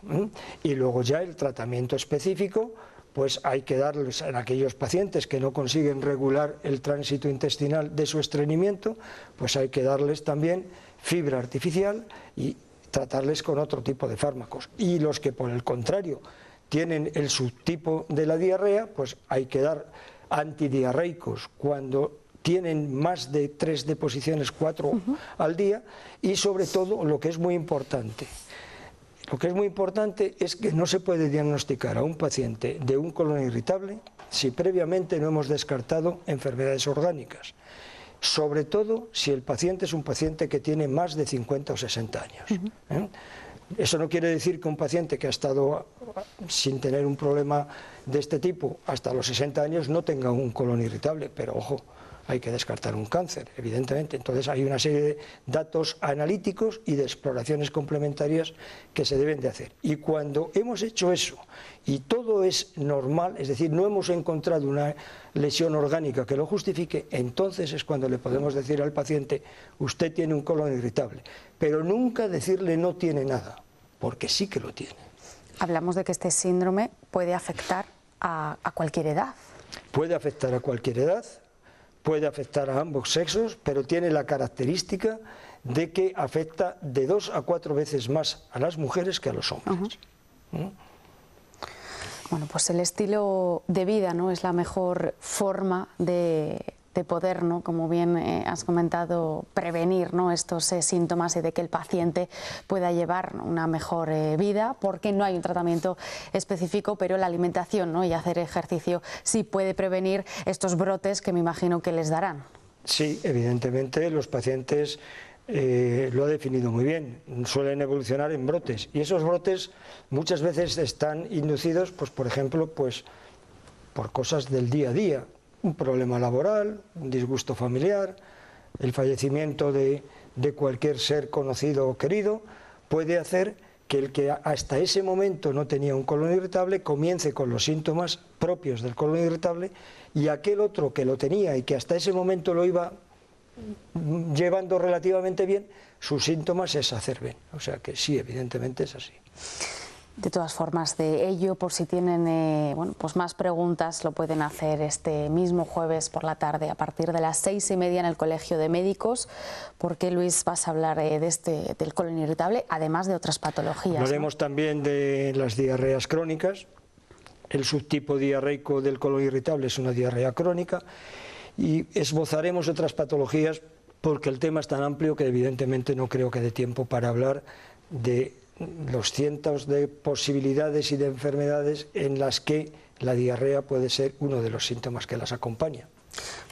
Y luego ya el tratamiento específico, pues hay que darles a aquellos pacientes que no consiguen regular el tránsito intestinal de su estreñimiento, pues hay que darles también fibra artificial y tratarles con otro tipo de fármacos. Y los que por el contrario tienen el subtipo de la diarrea, pues hay que dar antidiarreicos cuando tienen más de 3 deposiciones, 4 al día, y sobre todo lo que es muy importante, es que no se puede diagnosticar a un paciente de un colon irritable si previamente no hemos descartado enfermedades orgánicas, sobre todo si el paciente es un paciente que tiene más de 50 o 60 años. Eso no quiere decir que un paciente que ha estado sin tener un problema de este tipo hasta los 60 años no tenga un colon irritable, pero ojo, hay que descartar un cáncer, evidentemente. Entonces hay una serie de datos analíticos y de exploraciones complementarias que se deben de hacer. Y cuando hemos hecho eso y todo es normal, es decir, no hemos encontrado una lesión orgánica que lo justifique, entonces es cuando le podemos decir al paciente, usted tiene un colon irritable. Pero nunca decirle no tiene nada, porque sí que lo tiene. Hablamos de que este síndrome puede afectar a cualquier edad. Puede afectar a cualquier edad, puede afectar a ambos sexos, pero tiene la característica de que afecta de 2 a 4 veces más a las mujeres que a los hombres. Bueno, pues el estilo de vida, ¿no?, es la mejor forma de poder, ¿no?, como bien has comentado, prevenir, ¿no?, estos síntomas y de que el paciente pueda llevar una mejor vida, porque no hay un tratamiento específico, pero la alimentación, ¿no?, y hacer ejercicio sí puede prevenir estos brotes que me imagino que les darán. Sí, evidentemente los pacientes, lo ha definido muy bien, suelen evolucionar en brotes, y esos brotes muchas veces están inducidos, pues por ejemplo, pues por cosas del día a día, un problema laboral, un disgusto familiar, el fallecimiento de cualquier ser conocido o querido, puede hacer que el que hasta ese momento no tenía un colon irritable comience con los síntomas propios del colon irritable, y aquel otro que lo tenía y que hasta ese momento lo iba llevando relativamente bien, sus síntomas se exacerben. O sea que sí, evidentemente es así. De todas formas, de ello, por si tienen bueno, pues más preguntas, lo pueden hacer este mismo jueves por la tarde a partir de las 6:30 en el Colegio de Médicos, porque, Luis, vas a hablar del colon irritable, además de otras patologías. Hablaremos, ¿no?, también de las diarreas crónicas. El subtipo diarreico del colon irritable es una diarrea crónica, y esbozaremos otras patologías porque el tema es tan amplio que evidentemente no creo que dé tiempo para hablar de los cientos de posibilidades y de enfermedades en las que la diarrea puede ser uno de los síntomas que las acompaña.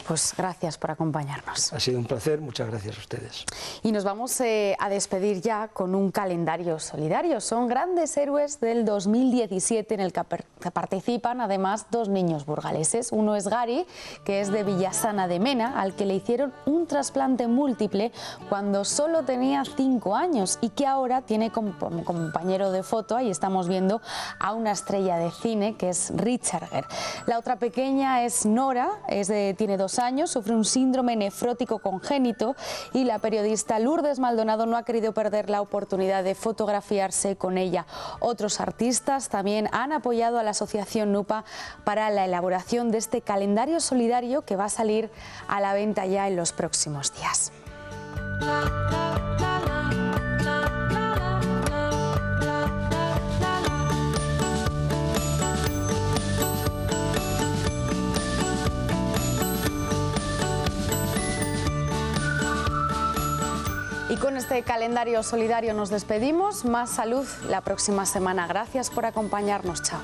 Pues gracias por acompañarnos. Ha sido un placer, muchas gracias a ustedes. Y nos vamos a despedir ya con un calendario solidario. Son grandes héroes del 2017 en el que participan además 2 niños burgaleses. Uno es Gary, que es de Villasana de Mena, al que le hicieron un trasplante múltiple cuando solo tenía 5 años y que ahora tiene como compañero de foto, ahí estamos viendo a una estrella de cine que es Richard Gere. La otra pequeña es Nora, tiene 2 años, sufre un síndrome nefrótico congénito, y la periodista Lourdes Maldonado no ha querido perder la oportunidad de fotografiarse con ella. Otros artistas también han apoyado a la asociación NUPA para la elaboración de este calendario solidario que va a salir a la venta ya en los próximos días. Y con este calendario solidario nos despedimos. Más salud la próxima semana. Gracias por acompañarnos. Chao.